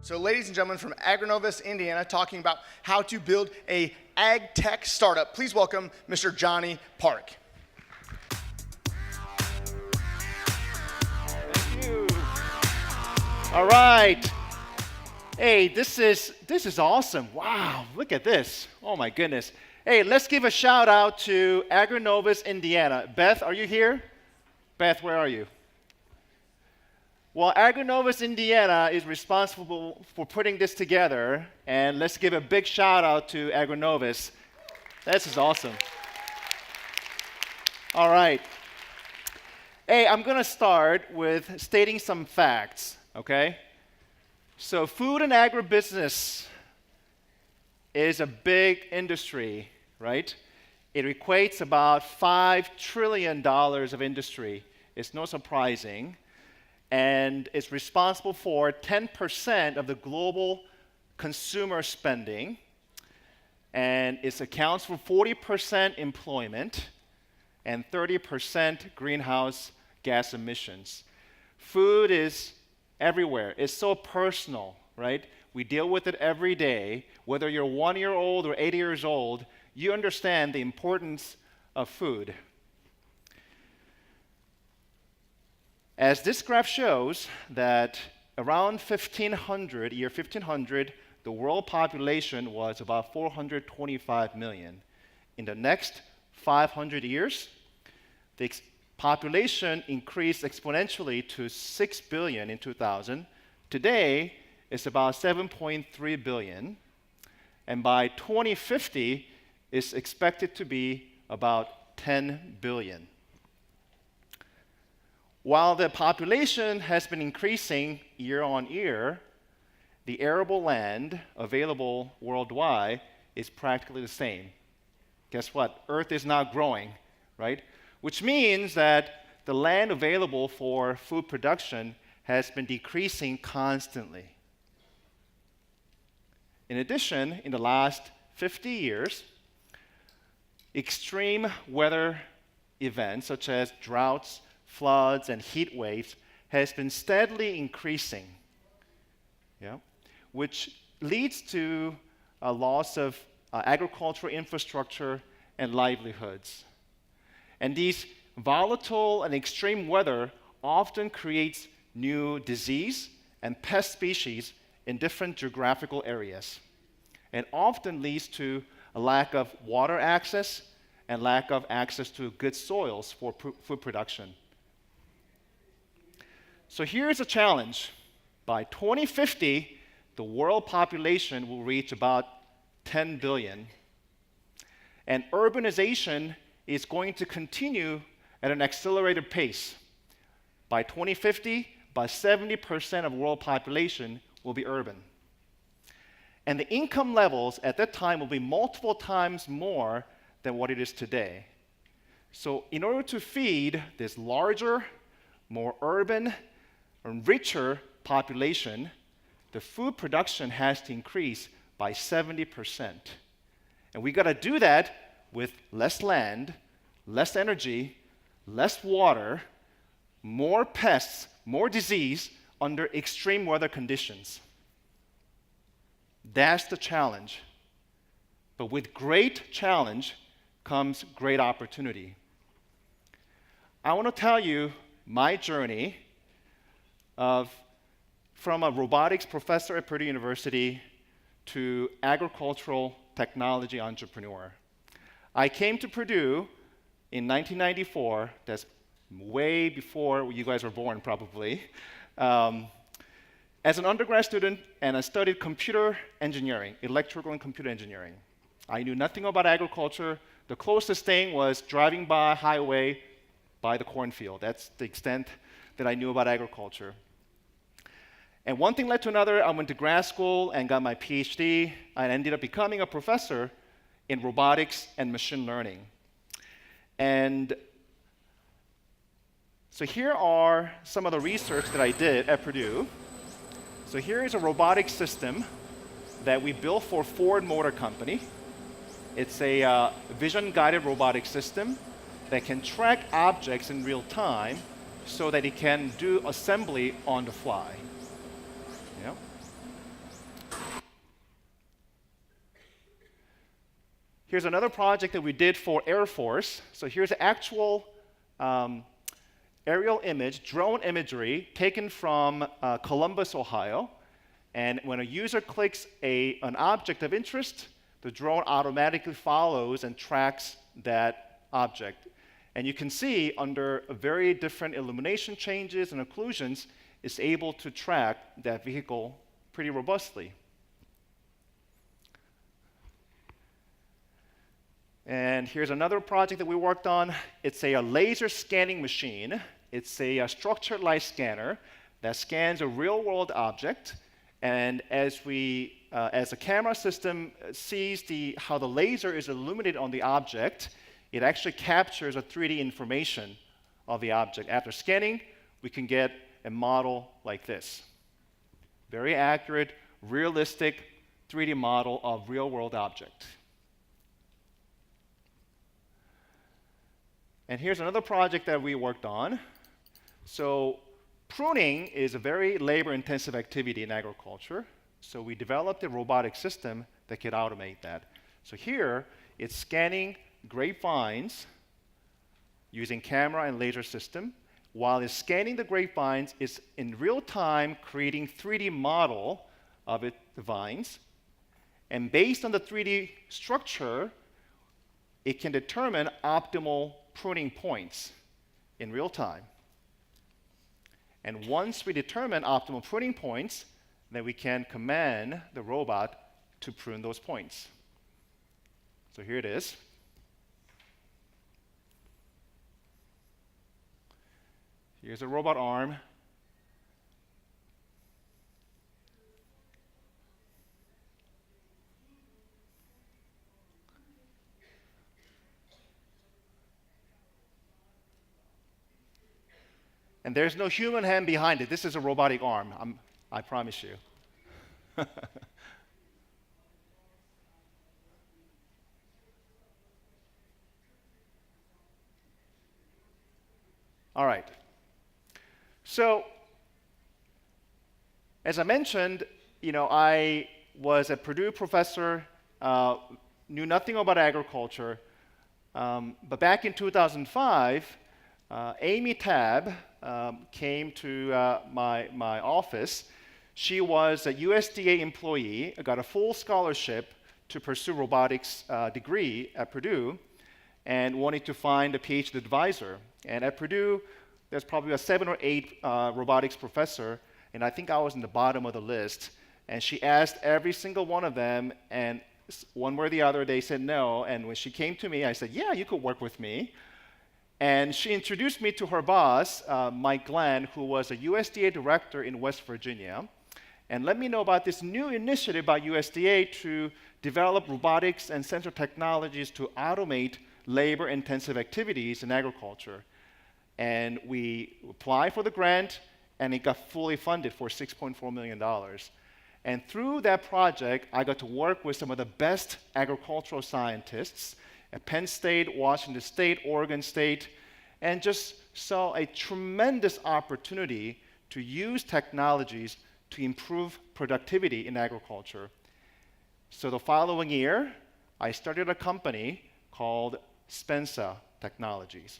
So ladies and gentlemen from AgriNovus Indiana talking about how to build a AgTech startup. Please welcome Mr. Johnny Park. Thank you. All right. Hey, this is awesome. Wow, look at this. Oh my goodness. Hey, let's give a shout out to AgriNovus Indiana. Beth, are you here? Beth, where are you? Well, AgriNovus Indiana is responsible for putting this together, and let's give a big shout out to AgriNovus. This is awesome. All right. Hey, I'm going to start with stating some facts, okay? So food and agribusiness is a big industry, right? It equates about $5 trillion of industry. It's no surprising. And it's responsible for 10% of the global consumer spending. And it accounts for 40% employment and 30% greenhouse gas emissions. Food is everywhere. It's so personal, right? We deal with it every day. Whether you're 1 year old or 80 years old, you understand the importance of food. As this graph shows, that around year 1500, the world population was about 425 million. In the next 500 years, the population increased exponentially to 6 billion in 2000. Today, it's about 7.3 billion. And by 2050, it's expected to be about 10 billion. While the population has been increasing year on year, the arable land available worldwide is practically the same. Guess what? Earth is not growing, right? Which means that the land available for food production has been decreasing constantly. In addition, in the last 50 years, extreme weather events such as droughts, floods, and heat waves has been steadily increasing, which leads to a loss of agricultural infrastructure and livelihoods. And these volatile and extreme weather often creates new disease and pest species in different geographical areas, and often leads to a lack of water access and lack of access to good soils for food production. So here's a challenge. By 2050, the world population will reach about 10 billion. And urbanization is going to continue at an accelerated pace. By 2050, about 70% of world population will be urban. And the income levels at that time will be multiple times more than what it is today. So in order to feed this larger, more urban, and richer population, the food production has to increase by 70%. And we got to do that with less land, less energy, less water, more pests, more disease under extreme weather conditions. That's the challenge. But with great challenge comes great opportunity. I want to tell you my journey from a robotics professor at Purdue University to agricultural technology entrepreneur. I came to Purdue in 1994, that's way before you guys were born probably, as an undergrad student, and I studied computer engineering, electrical and computer engineering. I knew nothing about agriculture. The closest thing was driving by a highway by the cornfield. That's the extent that I knew about agriculture. And one thing led to another. I went to grad school and got my PhD. I ended up becoming a professor in robotics and machine learning. And so here are some of the research that I did at Purdue. So here is a robotic system that we built for Ford Motor Company. It's a vision-guided robotic system that can track objects in real time so that it can do assembly on the fly. Here's another project that we did for Air Force. So here's an actual aerial image, drone imagery, taken from Columbus, Ohio. And when a user clicks an object of interest, the drone automatically follows and tracks that object. And you can see under very different illumination changes and occlusions, it's able to track that vehicle pretty robustly. And here's another project that we worked on. It's a laser scanning machine. It's a structured light scanner that scans a real-world object. And as the camera system sees how the laser is illuminated on the object, it actually captures a 3D information of the object. After scanning, we can get a model like this. Very accurate, realistic 3D model of real-world object. And here's another project that we worked on. So pruning is a very labor-intensive activity in agriculture. So we developed a robotic system that could automate that. So here, it's scanning grapevines using camera and laser system. While it's scanning the grapevines, it's in real time creating 3D model of the vines. And based on the 3D structure, it can determine optimal pruning points in real time. And once we determine optimal pruning points, then we can command the robot to prune those points. So here it is. Here's a robot arm. And there's no human hand behind it. This is a robotic arm, I promise you. All right. So, as I mentioned, I was a Purdue professor, knew nothing about agriculture, but back in 2005, Amy Tabb came to my office. She was a USDA employee, got a full scholarship to pursue robotics degree at Purdue, and wanted to find a PhD advisor. And at Purdue, there's probably a 7 or 8 robotics professor, and I think I was in the bottom of the list. And she asked every single one of them, and one way or the other, they said no. And when she came to me, I said, yeah, you could work with me. And she introduced me to her boss, Mike Glenn, who was a USDA director in West Virginia, and let me know about this new initiative by USDA to develop robotics and sensor technologies to automate labor-intensive activities in agriculture. And we applied for the grant, and it got fully funded for $6.4 million. And through that project, I got to work with some of the best agricultural scientists at Penn State, Washington State, Oregon State, and just saw a tremendous opportunity to use technologies to improve productivity in agriculture. So the following year, I started a company called Spensa Technologies.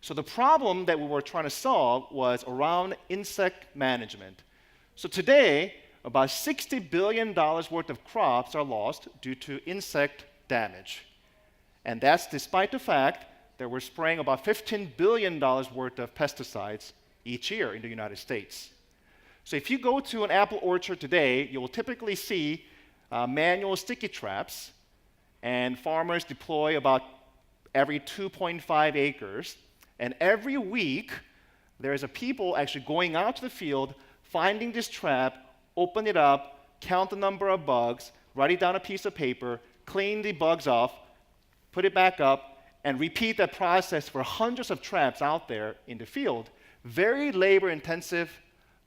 So the problem that we were trying to solve was around insect management. So today, about $60 billion worth of crops are lost due to insect damage. And that's despite the fact that we're spraying about $15 billion worth of pesticides each year in the United States. So if you go to an apple orchard today, you will typically see manual sticky traps, and farmers deploy about every 2.5 acres. And every week, there's a people actually going out to the field, finding this trap, open it up, count the number of bugs, write it down on a piece of paper, clean the bugs off, put it back up, and repeat that process for hundreds of traps out there in the field. Very labor intensive,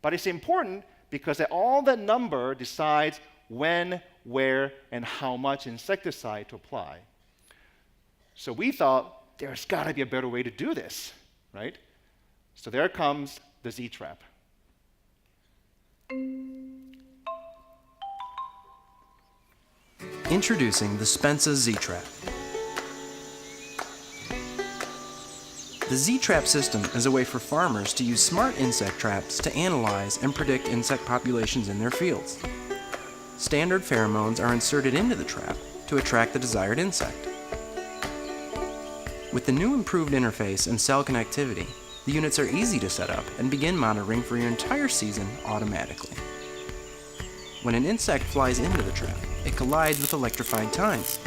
but it's important because all that number decides when, where, and how much insecticide to apply. So we thought there's got to be a better way to do this, right? So there comes the Z-trap. Introducing the Spensa Z-Trap. The Z-Trap system is a way for farmers to use smart insect traps to analyze and predict insect populations in their fields. Standard pheromones are inserted into the trap to attract the desired insect. With the new improved interface and cell connectivity, the units are easy to set up and begin monitoring for your entire season automatically. When an insect flies into the trap, it collides with electrified tines.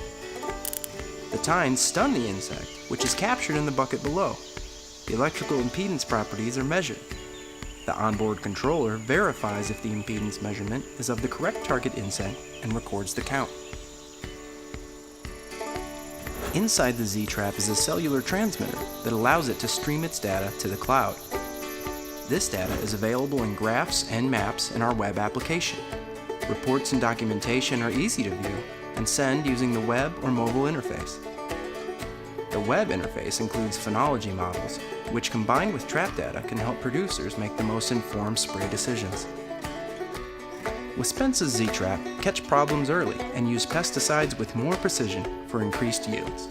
The tines stun the insect, which is captured in the bucket below. The electrical impedance properties are measured. The onboard controller verifies if the impedance measurement is of the correct target insect and records the count. Inside the Z-Trap is a cellular transmitter that allows it to stream its data to the cloud. This data is available in graphs and maps in our web application. Reports and documentation are easy to view and send using the web or mobile interface. The web interface includes phenology models, which combined with trap data can help producers make the most informed spray decisions. With Spensa's Z-Trap, catch problems early and use pesticides with more precision for increased yields.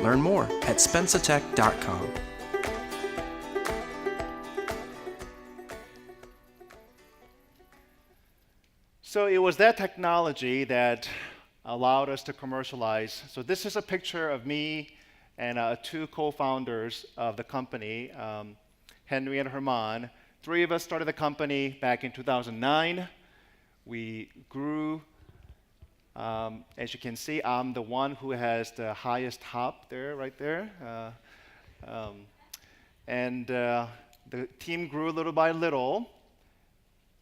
Learn more at spensatech.com. So it was that technology that allowed us to commercialize. So this is a picture of me and two co-founders of the company, Henry and Herman. Three of us started the company back in 2009. We grew. As you can see, I'm the one who has the highest hop there, right there. The team grew little by little.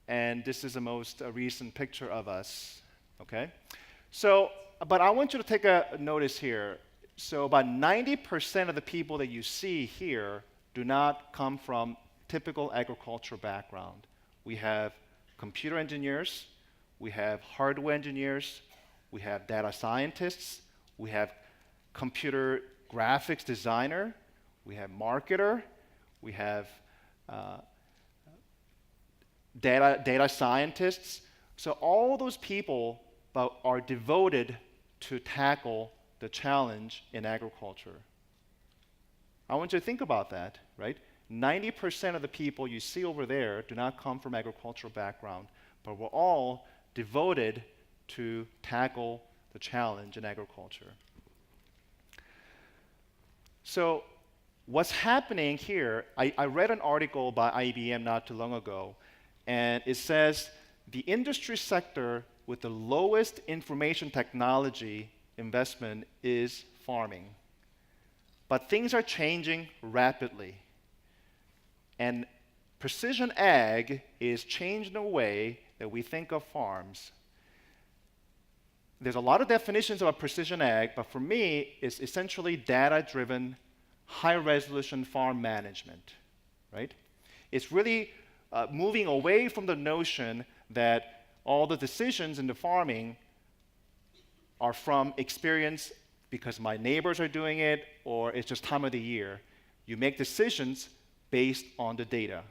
And this is the most recent picture of us, okay? So, but I want you to take a notice here. So about 90% of the people that you see here do not come from typical agricultural background. We have computer engineers, we have hardware engineers, we have data scientists, we have computer graphics designer, we have marketer, we have data scientists. So all those people are devoted to tackle the challenge in agriculture. I want you to think about that, right? 90% of the people you see over there do not come from agricultural background, but we're all devoted to tackle the challenge in agriculture. So what's happening here, I read an article by IBM not too long ago, and it says the industry sector with the lowest information technology investment is farming. But things are changing rapidly. And precision ag is changing the way that we think of farms. There's a lot of definitions about precision ag, but for me, it's essentially data-driven, high-resolution farm management, right? It's really moving away from the notion that all the decisions in the farming are from experience because my neighbors are doing it or it's just time of the year. You make decisions based on the data.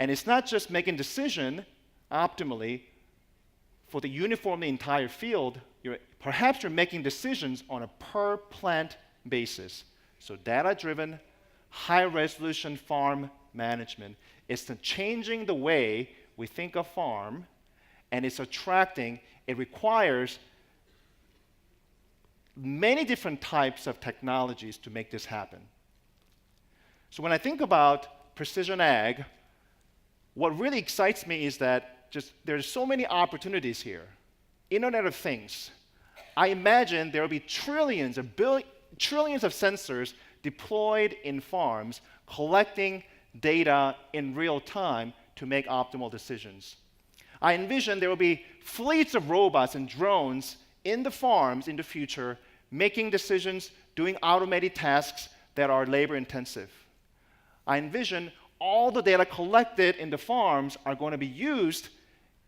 And it's not just making decision optimally for the uniformly entire field. Perhaps you're making decisions on a per plant basis. So data-driven, high-resolution farm management is changing the way we think of farm, and it's it requires many different types of technologies to make this happen. So when I think about precision ag, what really excites me is that there's so many opportunities here. Internet of Things. I imagine there will be trillions of sensors deployed in farms, collecting data in real time to make optimal decisions. I envision there will be fleets of robots and drones in the farms in the future, making decisions, doing automated tasks that are labor intensive. I envision all the data collected in the farms are going to be used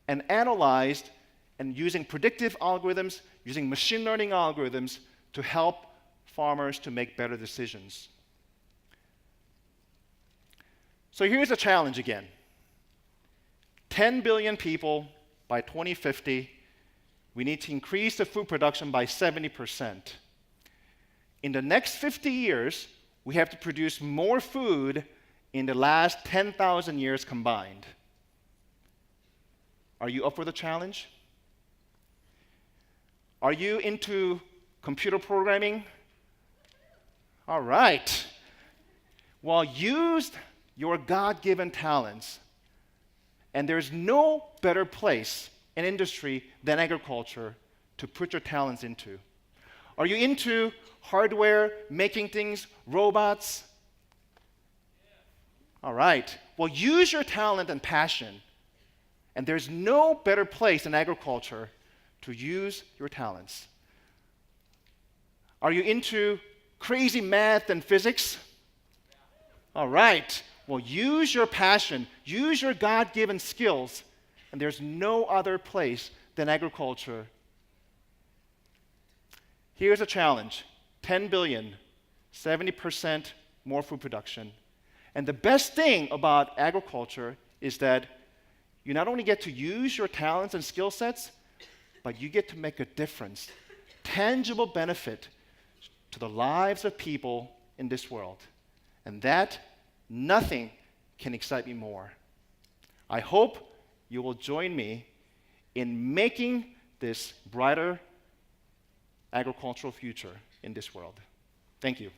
and analyzed and using predictive algorithms, using machine learning algorithms to help farmers to make better decisions. So here's the challenge again. 10 billion people by 2050 We need to increase the food production by 70%. In the next 50 years, we have to produce more food in the last 10,000 years combined. Are you up for the challenge? Are you into computer programming? All right. Well, use your God-given talents. And there's no better place in industry than agriculture to put your talents into. Are you into hardware, making things, robots? All right. Well, use your talent and passion. And there's no better place in agriculture to use your talents. Are you into crazy math and physics? All right. Well, use your passion, use your God-given skills, and there's no other place than agriculture. Here's a challenge: 10 billion, 70% more food production. And the best thing about agriculture is that you not only get to use your talents and skill sets, but you get to make a difference, tangible benefit to the lives of people in this world. And that, nothing can excite me more. I hope you will join me in making this brighter agricultural future in this world. Thank you.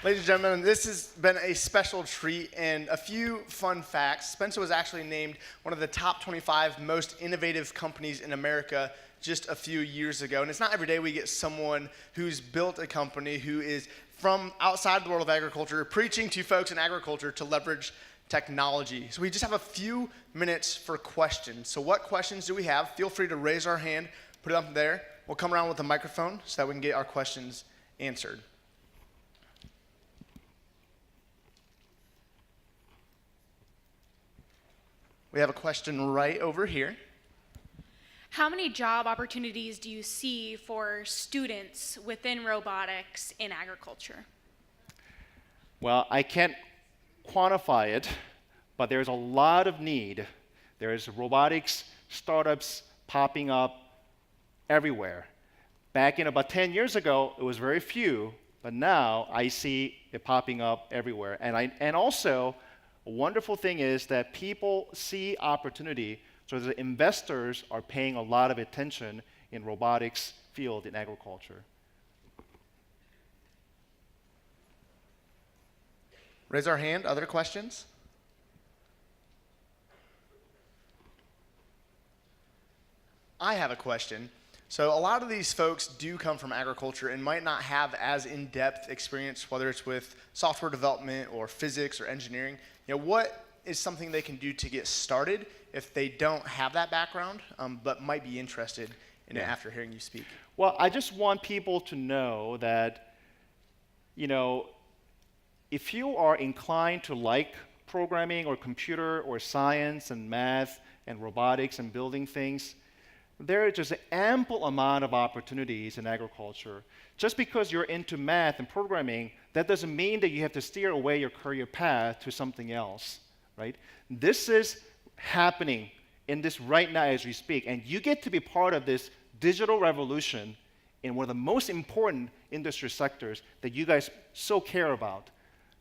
Ladies and gentlemen, this has been a special treat, and a few fun facts. Spensa was actually named one of the top 25 most innovative companies in America just a few years ago. And it's not every day we get someone who's built a company who is from outside the world of agriculture, preaching to folks in agriculture to leverage technology. So we just have a few minutes for questions. So what questions do we have? Feel free to raise our hand, put it up there. We'll come around with a microphone so that we can get our questions answered. We have a question right over here. How many job opportunities do you see for students within robotics in agriculture? Well, I can't quantify it, but there's a lot of need. There's robotics startups popping up everywhere. Back in about 10 years ago, it was very few, but now I see it popping up everywhere. And also, a wonderful thing is that people see opportunity, so the investors are paying a lot of attention in robotics field in agriculture. Raise our hand. Other questions? I have a question. So a lot of these folks do come from agriculture and might not have as in-depth experience, whether it's with software development or physics or engineering. You know, what is something they can do to get started if they don't have that background, but might be interested in it after hearing you speak? Well, I just want people to know that, you know, if you are inclined to like programming or computer or science and math and robotics and building things, there is just an ample amount of opportunities in agriculture. Just because you're into math and programming, that doesn't mean that you have to steer away your career path to something else, right? This is happening in this right now as we speak, and you get to be part of this digital revolution in one of the most important industry sectors that you guys so care about.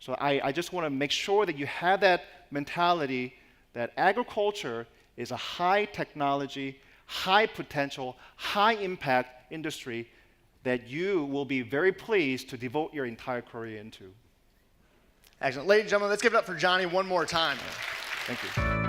So I just want to make sure that you have that mentality that agriculture is a high technology, high potential, high impact industry that you will be very pleased to devote your entire career into. Excellent. Ladies and gentlemen, let's give it up for Johnny one more time. Thank you.